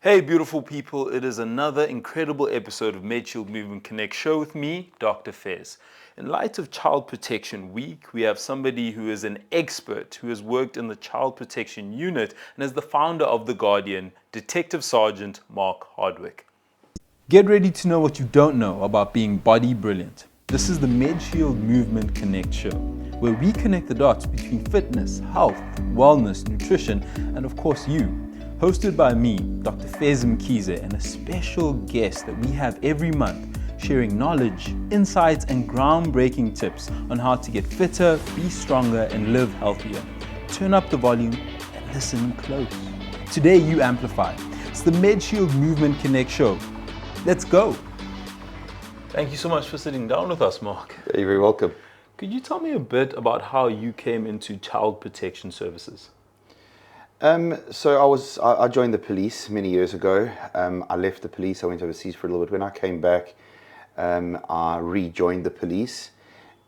Hey beautiful people, it is another incredible episode of Medshield Movement Connect show with me, Dr. Fez. In light of Child Protection Week, we have somebody who is an expert who has worked in the Child Protection Unit and is the founder of The Guardian, Detective Sergeant Marc Hardwick. Get ready to know what you don't know about being body brilliant. This is the Medshield Movement Connect show, where we connect the dots between fitness, health, wellness, nutrition, and of course you. Hosted by me, Dr. Fez Mkhize, and a special guest that we have every month, sharing knowledge, insights, and groundbreaking tips on how to get fitter, be stronger, and live healthier. Turn up the volume and listen close. Today you amplify. It's the Medshield Movement Connect show. Let's go. Thank you so much for sitting down with us, Marc. You're very welcome. Could you tell me a bit about how you came into child protection services? So I joined the police many years ago. I left the police. I went overseas for a little bit. When I came back, I rejoined the police.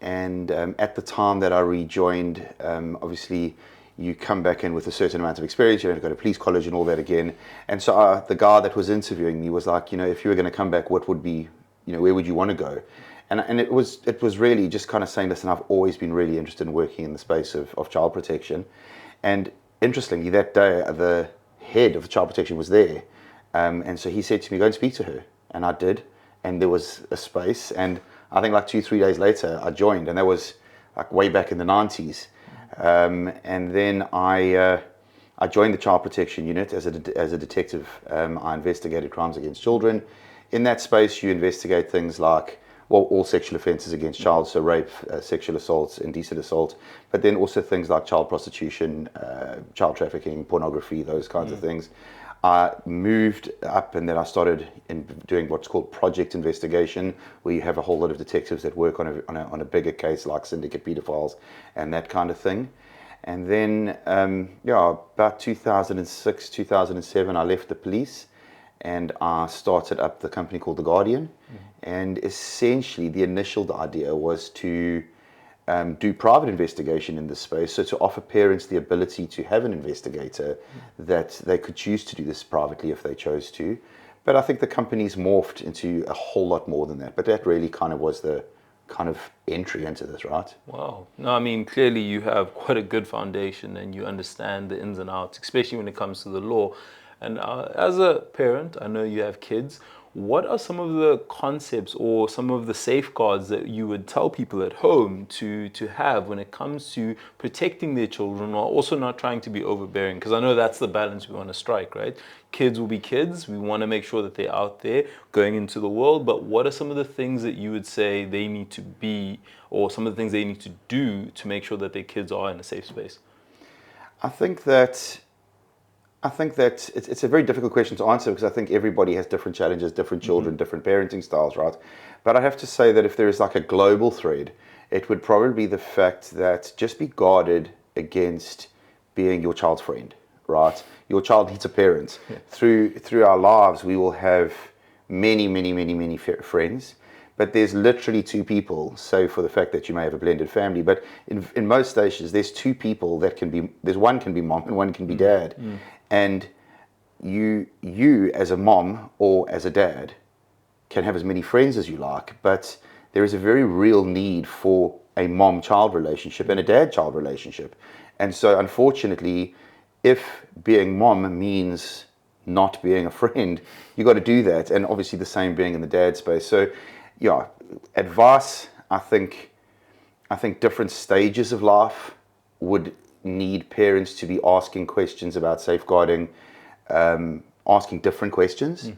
And at the time that I rejoined, obviously you come back in with a certain amount of experience. You don't go to police college and all that again. And so the guy that was interviewing me was like, if you were going to come back, what would be, where would you want to go? And it was really just kind of saying, listen, I've always been really interested in working in the space of child protection. And interestingly, that day, the head of the child protection was there. And so he said to me, go and speak to her. And I did. And there was a space. And I think like 2-3 days later, I joined. And that was like way back in the 90s. And then I joined the child protection unit as a detective. I investigated crimes against children. In that space, you investigate things like, all sexual offences against child, so rape, sexual assaults, indecent assault, but then also things like child prostitution, child trafficking, pornography, those kinds of things. I moved up and then I started doing what's called project investigation, where you have a whole lot of detectives that work on a bigger case like syndicate pedophiles and that kind of thing. And then, about 2006, 2007, I left the police. And I started up the company called The Guardian. And essentially the initial idea was to do private investigation in this space, so to offer parents the ability to have an investigator that they could choose to do this privately if they chose to. But I think the company's morphed into a whole lot more than that. But that really kind of was the kind of entry into this, right? Wow. No, I mean, clearly you have quite a good foundation and you understand the ins and outs, especially when it comes to the law. And as a parent, I know you have kids. What are some of the concepts or some of the safeguards that you would tell people at home to have when it comes to protecting their children while also not trying to be overbearing? Because I know that's the balance we want to strike, right? Kids will be kids. We want to make sure that they're out there going into the world. But what are some of the things that you would say they need to be, or some of the things they need to do to make sure that their kids are in a safe space? I think that it's a very difficult question to answer because I think everybody has different challenges, different children, different parenting styles, right? But I have to say that if there is like a global thread, it would probably be the fact that just be guarded against being your child's friend, right? Your child needs a parent. Yeah. Through our lives, we will have many friends. But there's literally two people, so for the fact that you may have a blended family, but in most stations, there's two people that one can be mom and one can be dad. And you as a mom or as a dad can have as many friends as you like, but there is a very real need for a mom-child relationship and a dad-child relationship. And so unfortunately, if being mom means not being a friend, you got to do that. And obviously the same being in the dad space. So yeah, advice, I think different stages of life would need parents to be asking questions about safeguarding, asking different questions.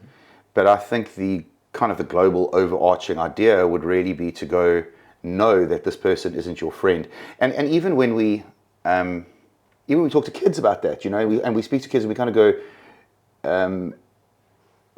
But I think the kind of the global overarching idea would really be to go know that this person isn't your friend. And even when we talk to kids about that, and we speak to kids and we kind of go,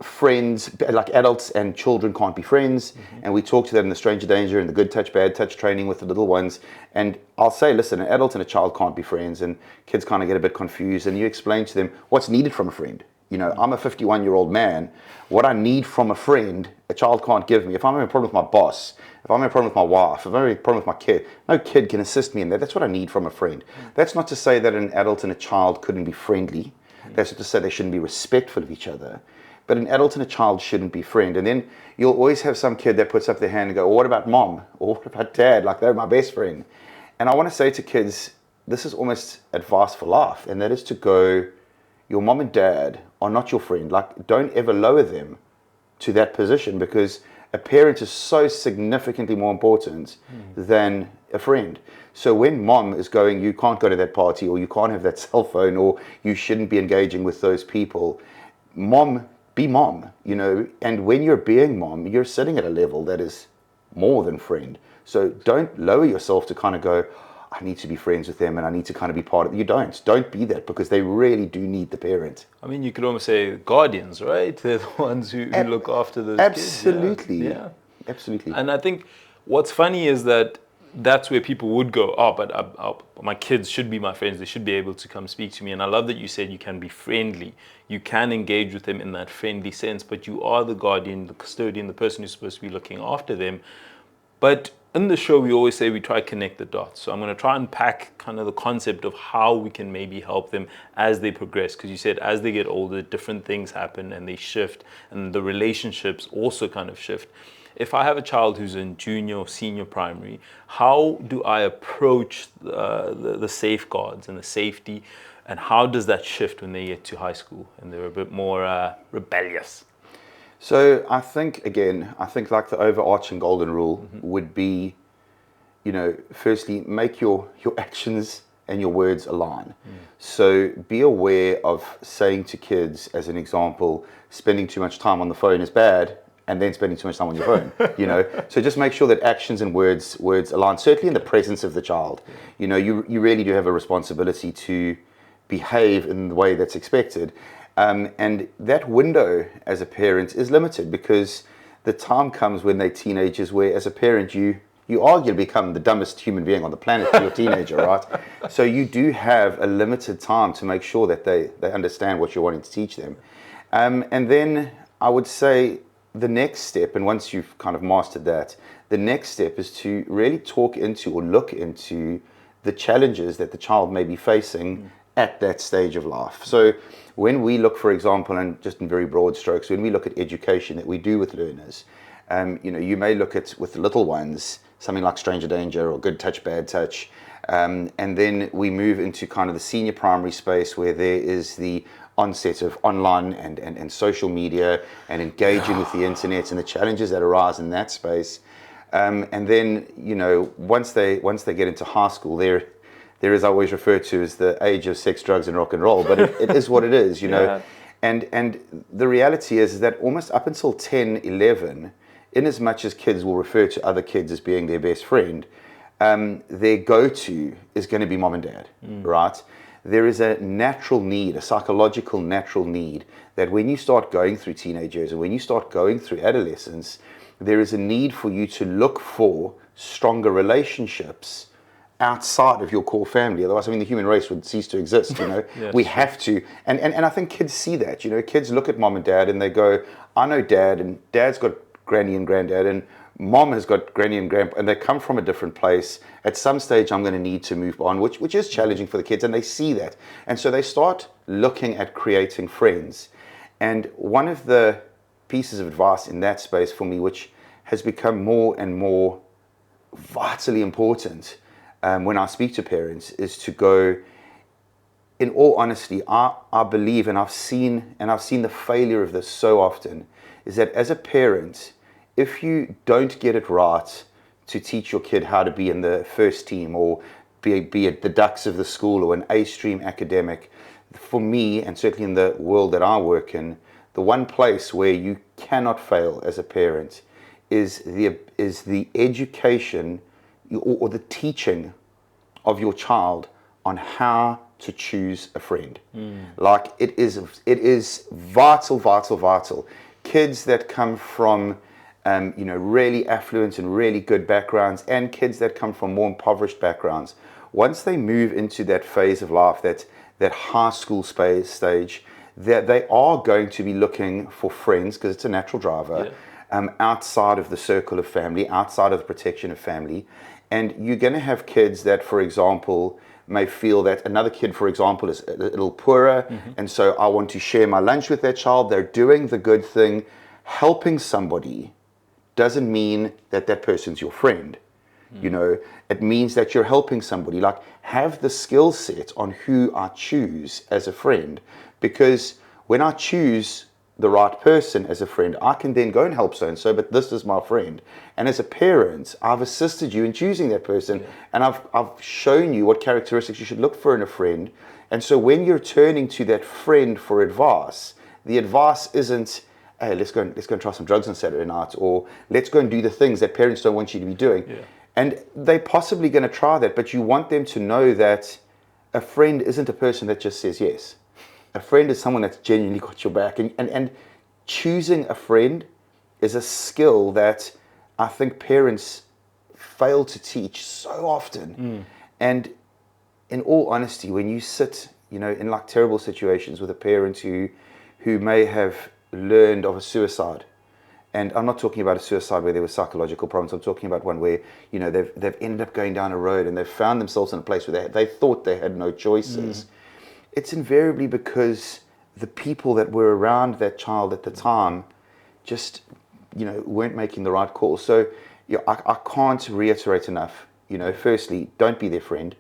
friends, like adults and children can't be friends, and we talk to them in the stranger danger and the good touch, bad touch training with the little ones, and I'll say, listen, an adult and a child can't be friends, and kids kind of get a bit confused, and you explain to them what's needed from a friend. I'm a 51-year-old man. What I need from a friend, a child can't give me. If I'm having a problem with my boss, if I'm having a problem with my wife, if I'm having a problem with my kid, no kid can assist me in that. That's what I need from a friend. That's not to say that an adult and a child couldn't be friendly, That's not to say they shouldn't be respectful of each other. But an adult and a child shouldn't be friend. And then you'll always have some kid that puts up their hand and go, well, what about mom? Or what about dad? Like, they're my best friend. And I want to say to kids, this is almost advice for life. And that is to go, your mom and dad are not your friend. Like, don't ever lower them to that position, because a parent is so significantly more important than a friend. So when mom is going, you can't go to that party, or you can't have that cell phone, or you shouldn't be engaging with those people, mom, be mom, you know. And when you're being mom, you're sitting at a level that is more than friend. So don't lower yourself to kind of go, I need to be friends with them and I need to kind of be part of it. You don't be that, because they really do need the parent. I mean, you could almost say guardians, right? They're the ones who look after those absolutely. kids. Yeah. Absolutely. And I think what's funny is that that's where people would go, oh, but my kids should be my friends. They should be able to come speak to me. And I love that you said you can be friendly. You can engage with them in that friendly sense, but you are the guardian, the custodian, the person who's supposed to be looking after them. But in the show, we always say we try to connect the dots. So I'm going to try and unpack kind of the concept of how we can maybe help them as they progress. Because you said as they get older, different things happen and they shift, and the relationships also kind of shift. If I have a child who's in junior or senior primary, how do I approach the safeguards and the safety, and how does that shift when they get to high school and they're a bit more rebellious? So I think like the overarching golden rule would be, you know, firstly, make your actions and your words align. So be aware of saying to kids, as an example, spending too much time on the phone is bad, and then spending too much time on your phone, you know. So just make sure that actions and words align, certainly in the presence of the child. You know, you really do have a responsibility to behave in the way that's expected. And that window as a parent is limited, because the time comes when they're teenagers where, as a parent, you arguably become the dumbest human being on the planet to your teenager, right? So you do have a limited time to make sure that they understand what you're wanting to teach them. And then I would say the next step, and once you've kind of mastered that, the next step is to really talk into or look into the challenges that the child may be facing at that stage of life. So when we look, for example, and just in very broad strokes, when we look at education that we do with learners, you know, you may look at, with little ones, something like stranger danger or good touch, bad touch. And then we move into kind of the senior primary space, where there is the onset of online and social media and engaging with the internet and the challenges that arise in that space. And then, you know, once they get into high school, there is, I always refer to as the age of sex, drugs, and rock and roll, but it is what it is, you know. And the reality is that almost up until 10, 11, in as much as kids will refer to other kids as being their best friend, their go-to is going to be mom and dad, right? There is a natural need, a psychological natural need, that when you start going through teenage years and when you start going through adolescence, there is a need for you to look for stronger relationships outside of your core family. Otherwise, I mean, the human race would cease to exist, you know. Yes. We have to. And I think kids see that, you know. Kids look at mom and dad and they go, I know dad, and dad's got granny and granddad, and mom has got granny and grandpa, and they come from a different place. At some stage, I'm going to need to move on, which is challenging for the kids, and they see that. And so they start looking at creating friends. And one of the pieces of advice in that space for me, which has become more and more vitally important when I speak to parents, is to go, in all honesty, I believe, and I've seen the failure of this so often, is that as a parent, if you don't get it right to teach your kid how to be in the first team, or be at the Ducks of the school, or an A-stream academic, for me, and certainly in the world that I work in, the one place where you cannot fail as a parent is the education or the teaching of your child on how to choose a friend. Like, it is vital. Kids that come from you know, really affluent and really good backgrounds, and kids that come from more impoverished backgrounds, once they move into that phase of life, that high school stage, that they are going to be looking for friends, because it's a natural driver, outside of the circle of family, outside of the protection of family. And you're going to have kids that, for example, may feel that another kid, for example, is a little poorer, and so I want to share my lunch with that child. They're doing the good thing. Helping somebody doesn't mean that that person's your friend. You know, it means that you're helping somebody. Like, have the skill set on who I choose as a friend, because when I choose the right person as a friend, I can then go and help so and so, but this is my friend. And as a parent, I've assisted you in choosing that person, and I've shown you what characteristics you should look for in a friend. And so when you're turning to that friend for advice, the advice isn't, hey, let's go and try some drugs on Saturday night, or let's go and do the things that parents don't want you to be doing. And they're possibly going to try that, but you want them to know that a friend isn't a person that just says yes. A friend is someone that's genuinely got your back. And choosing a friend is a skill that I think parents fail to teach so often. And in all honesty, when you sit, you know, in like terrible situations with a parent who may have learned of a suicide, and I'm not talking about a suicide where there were psychological problems. I'm talking about one where, you know, they've ended up going down a road and they've found themselves in a place where they thought they had no choices. It's invariably because the people that were around that child at the time just, you know, weren't making the right call. So yeah, I can't reiterate enough, you know, firstly, don't be their friend.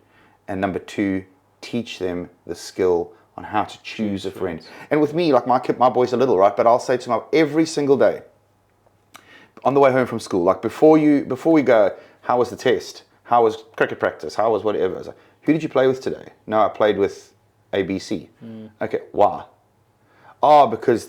And number two, teach them the skill on how to choose a friend. And with me, like my boys are little, right? But I'll say to them every single day, on the way home from school, like before we go, how was the test? How was cricket practice? How was whatever? I was like, who did you play with today? No, I played with ABC. Okay, why? Oh, because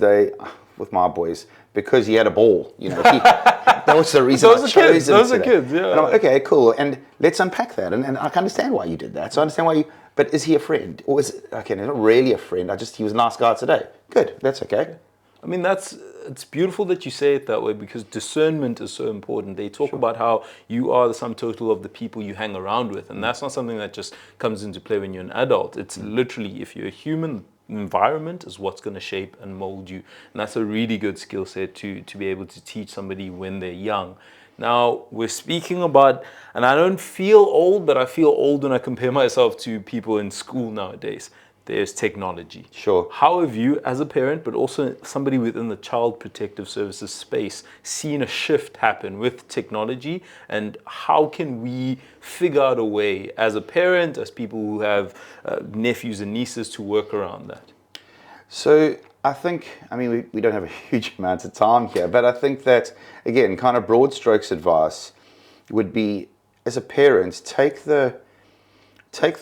with my boys, because he had a ball. You know, that was the reason I chose him. Those are kids, yeah. And I'm like, okay, cool. And let's unpack that. And I can understand why you did that. So I understand why you. But is he a friend, or is it, okay? No, not really a friend. He was a nice guy today. Good, that's okay. I mean, it's beautiful that you say it that way, because discernment is so important. They talk about how you are the sum total of the people you hang around with, and that's not something that just comes into play when you're an adult. It's literally, if you're a human, environment is what's going to shape and mold you, and that's a really good skill set to be able to teach somebody when they're young. Now, we're speaking about, and I don't feel old, but I feel old when I compare myself to people in school nowadays. There's technology. Sure. How have you, as a parent, but also somebody within the Child Protective Services space, seen a shift happen with technology? And how can we figure out a way, as a parent, as people who have nephews and nieces, to work around that? So I think, I mean, we don't have a huge amount of time here, but I think that, again, kind of broad strokes advice would be, as a parent, take the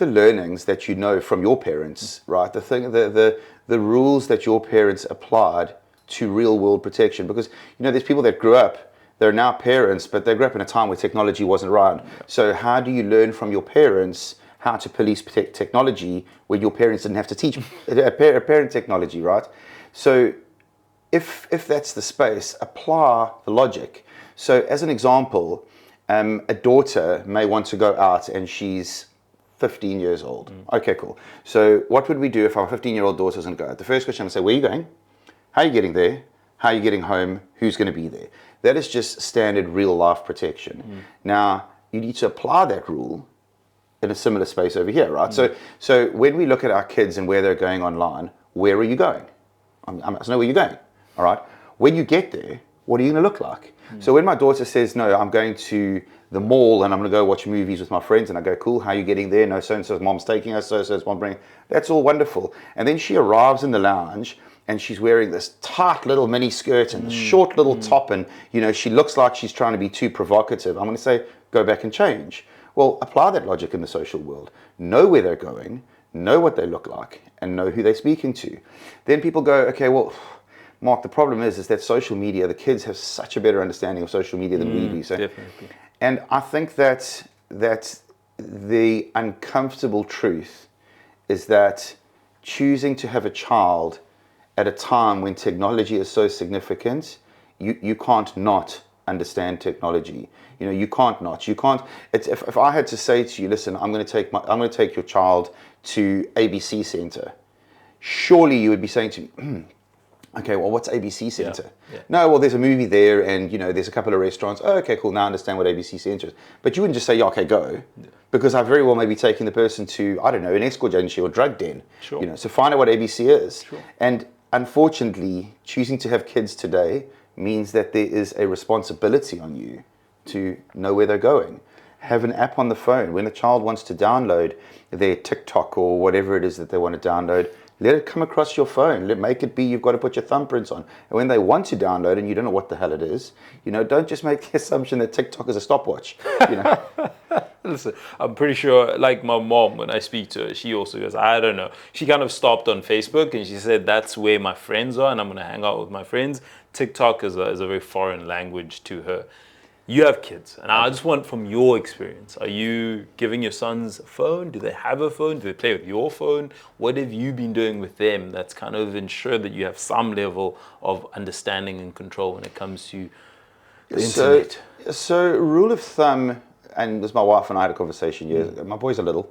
learnings that you know from your parents, right? The rules that your parents applied to real world protection. Because, you know, there's people that grew up, they're now parents, but they grew up in a time where technology wasn't around. So how do you learn from your parents how to police technology when your parents didn't have to teach a parent technology, right? So if that's the space, apply the logic. So as an example, a daughter may want to go out and she's 15 years old. Okay, cool. So what would we do if our 15-year-old daughter doesn't go out? The first question I would say, where are you going? How are you getting there? How are you getting home? Who's going to be there? That is just standard real life protection. Now, you need to apply that rule in a similar space over here, right? So when we look at our kids and where they're going online, where are you going? I must know where you're going, all right? When you get there, what are you going to look like? So when my daughter says, no, I'm going to the mall and I'm going to go watch movies with my friends, and I go, cool, how are you getting there? No, so-and-so's mom's taking us, so-and-so's mom bringing. That's all wonderful. And then she arrives in the lounge and she's wearing this tight little mini skirt and this short little top, and, you know, she looks like she's trying to be too provocative. I'm going to say, go back and change. Well, apply that logic in the social world. Know where they're going, know what they look like, and know who they're speaking to. Then people go, okay, well, Mark, the problem is that social media, the kids have such a better understanding of social media than we do. So, definitely. And I think that the uncomfortable truth is that choosing to have a child at a time when technology is so significant, you can't not understand technology. You know, you can't not. You can't. If I had to say to you, listen, I'm going to take your child to ABC Center, surely you would be saying to me, Okay, well, what's ABC Centre? Yeah. No, well, there's a movie there, and there's a couple of restaurants. Oh, okay, cool. Now I understand what ABC Centre is. But you wouldn't just say, yeah, okay, go, because I very well may be taking the person to, I don't know, an escort agency or drug den. Sure. So find out what ABC is. Sure. And unfortunately, choosing to have kids today means that there is a responsibility on you to know where they're going. Have an app on the phone. When a child wants to download their TikTok or whatever it is that they want to download, let it come across your phone. Make it be you've got to put your thumbprints on. And when they want to download and you don't know what the hell it is, don't just make the assumption that TikTok is a stopwatch. Listen, I'm pretty sure, like my mom, when I speak to her, she also goes, I don't know. She kind of stopped on Facebook and she said, that's where my friends are and I'm going to hang out with my friends. TikTok is a very foreign language to her. You have kids, and I just want from your experience, are you giving your sons a phone? Do they have a phone? Do they play with your phone? What have you been doing with them that's kind of ensured that you have some level of understanding and control when it comes to the internet? So rule of thumb, and this my wife and I had a conversation, my boys are little,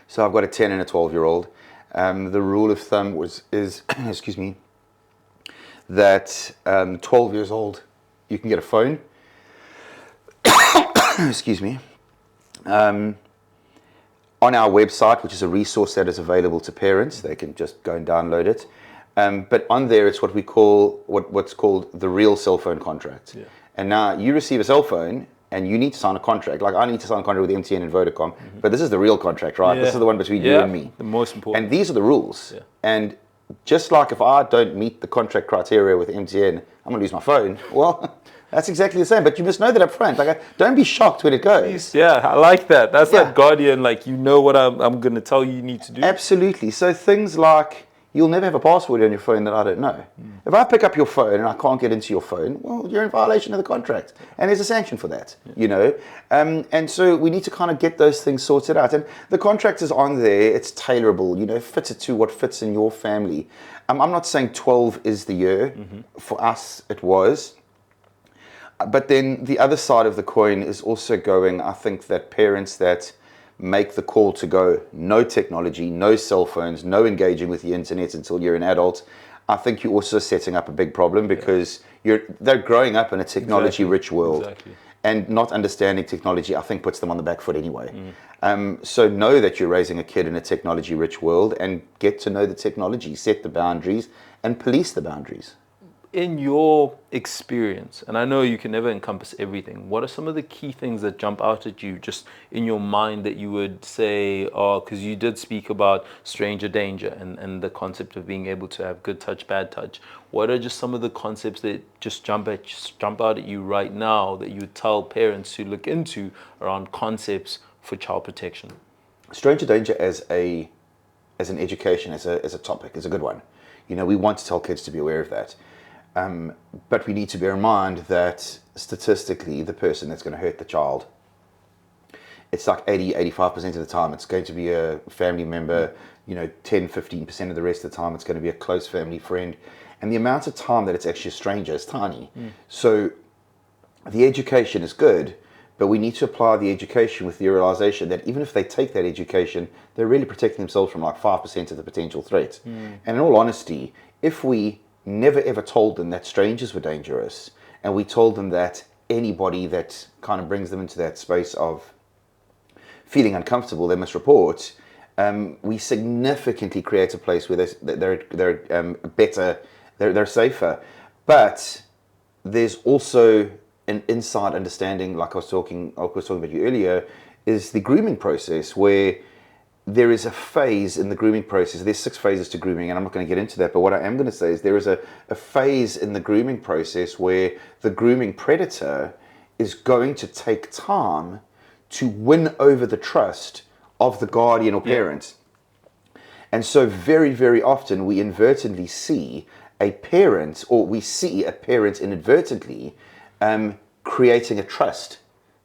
so I've got a 10 and a 12-year-old. The rule of thumb is excuse me, that 12 years old, you can get a phone. Excuse me. On our website, which is a resource that is available to parents, they can just go and download it. But on there, it's what we call what's called the real cell phone contract. Yeah. And now you receive a cell phone, and you need to sign a contract. Like I need to sign a contract with MTN and Vodacom, but this is the real contract, right? Yeah. This is the one between you and me. The most important. And these are the rules. Yeah. And just like if I don't meet the contract criteria with MTN, I'm going to lose my phone. Well, that's exactly the same, but you must know that up front. Like, don't be shocked when it goes. Yeah, I like that. That's that guardian, like, what I'm going to tell you need to do. Absolutely. So things like, you'll never have a password on your phone that I don't know. If I pick up your phone and I can't get into your phone, well, you're in violation of the contract. And there's a sanction for that, And so we need to kind of get those things sorted out. And the contract is on there. It's tailorable, fits it to what fits in your family. I'm not saying 12 is the year. For us, it was. But then the other side of the coin is also going, I think that parents that make the call to go, no technology, no cell phones, no engaging with the internet until you're an adult, I think you're also setting up a big problem because they're growing up in a technology-rich world. Exactly. And not understanding technology, I think, puts them on the back foot anyway. So know that you're raising a kid in a technology-rich world and get to know the technology, set the boundaries, and police the boundaries. In your experience, and I know you can never encompass everything, what are some of the key things that jump out at you just in your mind that you would say, because you did speak about stranger danger and the concept of being able to have good touch, bad touch. What are just some of the concepts that just jump out at you right now that you would tell parents to look into around concepts for child protection? Stranger danger as an education, as a topic, is a good one. We want to tell kids to be aware of that. But we need to bear in mind that statistically, the person that's going to hurt the child, it's like 85% of the time, it's going to be a family member, 10, 15% of the rest of the time, it's going to be a close family friend. And the amount of time that it's actually a stranger is tiny. So the education is good, but we need to apply the education with the realization that even if they take that education, they're really protecting themselves from like 5% of the potential threat. And in all honesty, if we never ever told them that strangers were dangerous, and we told them that anybody that kind of brings them into that space of feeling uncomfortable, they must report, we significantly create a place where they're better, they're safer. But there's also an inside understanding, like I was talking about you earlier, is the grooming process, where there is a phase in the grooming process. There's 6 phases to grooming, and I'm not going to get into that, but what I am going to say is there is a phase in the grooming process where the grooming predator is going to take time to win over the trust of the guardian or parent. And so very, very often we inadvertently see a parent, or we see a parent inadvertently creating a trust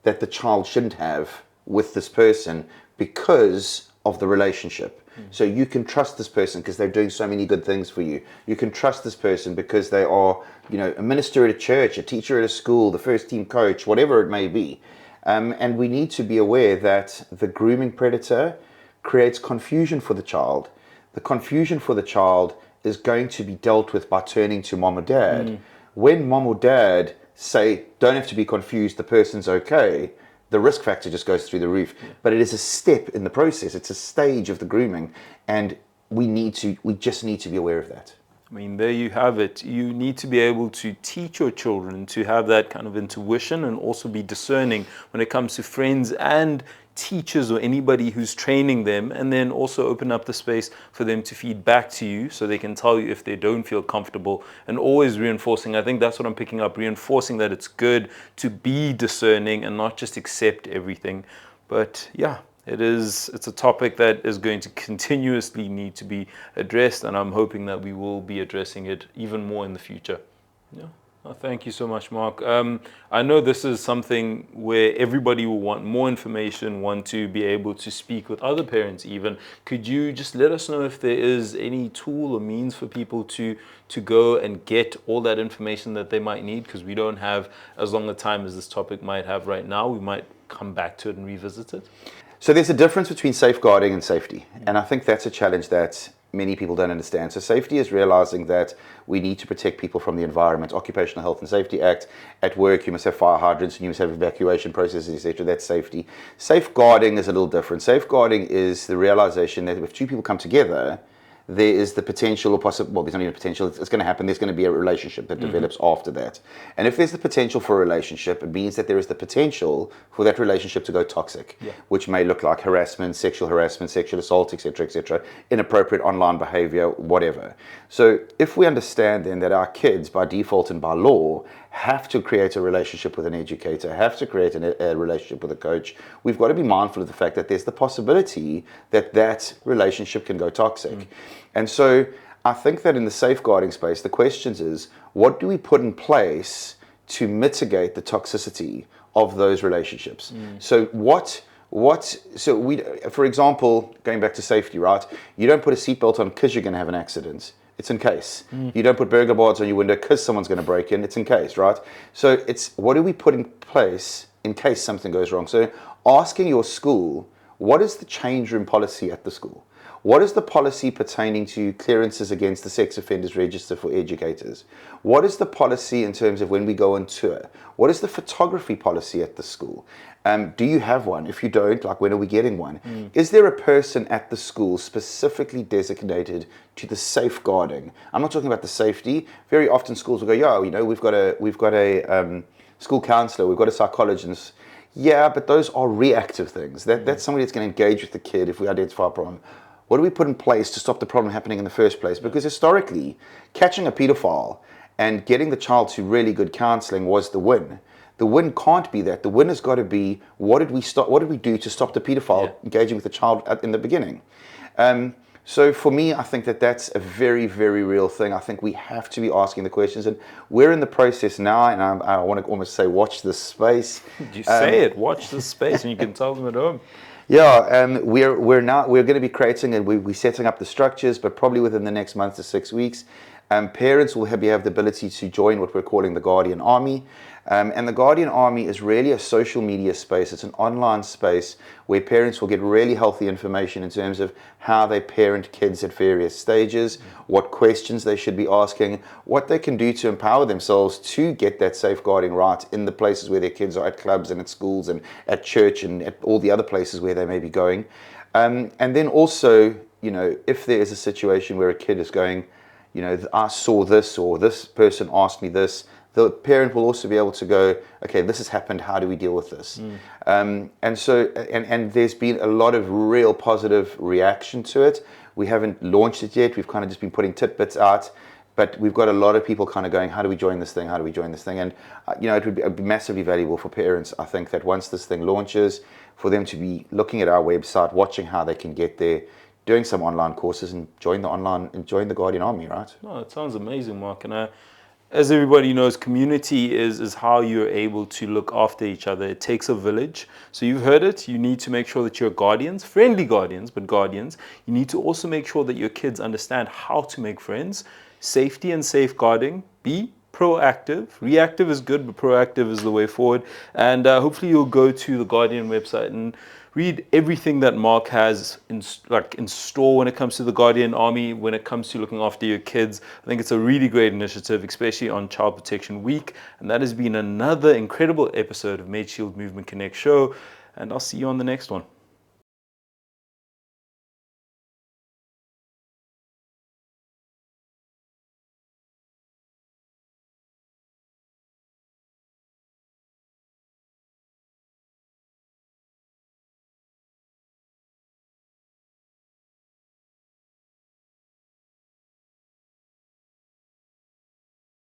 that the child shouldn't have with this person because of the relationship. So you can trust this person because they're doing so many good things for you. You can trust this person because they are, a minister at a church, a teacher at a school, the first team coach, whatever it may be. And we need to be aware that the grooming predator creates confusion for the child. The confusion for the child is going to be dealt with by turning to mom or dad. When mom or dad say, don't have to be confused, the person's okay, the risk factor just goes through the roof. But it is a step in the process. It's a stage of the grooming, and we just need to be aware of that. I mean, there you have it. You need to be able to teach your children to have that kind of intuition and also be discerning when it comes to friends and teachers or anybody who's training them, and then also open up the space for them to feed back to you so they can tell you if they don't feel comfortable, and always reinforcing. I think that's what I'm picking up, reinforcing that it's good to be discerning and not just accept everything. But yeah, it's a topic that is going to continuously need to be addressed, and I'm hoping that we will be addressing it even more in the future. Yeah. Oh, thank you so much, Marc. I know this is something where everybody will want more information, want to be able to speak with other parents even. Could you just let us know if there is any tool or means for people to go and get all that information that they might need? Because we don't have as long a time as this topic might have right now. We might come back to it and revisit it. So there's a difference between safeguarding and safety. And I think that's a challenge that many people don't understand. So safety is realizing that we need to protect people from the environment. Occupational Health and Safety Act. At work, you must have fire hydrants and you must have evacuation processes, etc. That's safety. Safeguarding is a little different. Safeguarding is the realization that if two people come together, there is the potential or possible, well, there's not even a potential, it's going to happen, there's going to be a relationship that develops after that. And if there's the potential for a relationship, it means that there is the potential for that relationship to go toxic, which may look like harassment, sexual assault, etc., inappropriate online behavior, whatever. So if we understand then that our kids, by default and by law, have to create a relationship with an educator, have to create a relationship with a coach, we've got to be mindful of the fact that there's the possibility that that relationship can go toxic. And so I think that in the safeguarding space, the question is, what do we put in place to mitigate the toxicity of those relationships? So for example, going back to safety, right? You don't put a seatbelt on because you're going to have an accident. It's in case. You don't put burglar bars on your window because someone's going to break in. It's in case, right? So it's, what do we put in place in case something goes wrong? So asking your school, what is the change room policy at the school? What is the policy pertaining to clearances against the sex offenders register for educators? What is the policy in terms of when we go on tour? What is the photography policy at the school? Do you have one? If you don't, like, when are we getting one? Is there a person at the school specifically designated to the safeguarding? I'm not talking about the safety. Very often schools will go, we've got a school counselor, we've got a psychologist. Yeah, but those are reactive things. That's somebody that's going to engage with the kid if we identify a problem. What do we put in place to stop the problem happening in the first place? Because historically, catching a pedophile and getting the child to really good counseling was the win. The win can't be that. The win has got to be, what did we do to stop the pedophile engaging with the child in the beginning? So for me, I think that that's a very, very real thing. I think we have to be asking the questions, and we're in the process now, and I want to almost say, watch this space. You say it, watch this space, and you can tell them at home. Yeah, we're going to be creating, and we're setting up the structures, but probably within the next month to 6 weeks, parents will have the ability to join what we're calling the Guardian Army. And the Guardian Army is really a social media space. It's an online space where parents will get really healthy information in terms of how they parent kids at various stages, what questions they should be asking, what they can do to empower themselves to get that safeguarding right in the places where their kids are, at clubs and at schools and at church and at all the other places where they may be going. And then also, if there is a situation where a kid is going, I saw this, or this person asked me this, the parent will also be able to go, okay, this has happened, how do we deal with this? And there's been a lot of real positive reaction to it. We haven't launched it yet. We've kind of just been putting tidbits out, but we've got a lot of people kind of going, how do we join this thing? How do we join this thing? And, it would be massively valuable for parents, I think, that once this thing launches, for them to be looking at our website, watching how they can get there, doing some online courses, and join the Guardian Army, right? No, it sounds amazing, Marc. And as everybody knows, community is how you're able to look after each other. It takes a village. So you've heard it. You need to make sure that you're guardians, friendly guardians, but guardians. You need to also make sure that your kids understand how to make friends. Safety and safeguarding. Be proactive. Reactive is good, but proactive is the way forward. And hopefully you'll go to the Guardian website and read everything that Marc has in store when it comes to the Guardian Army, when it comes to looking after your kids. I think it's a really great initiative, especially on Child Protection Week. And that has been another incredible episode of Medshield Movement Connect show. And I'll see you on the next one.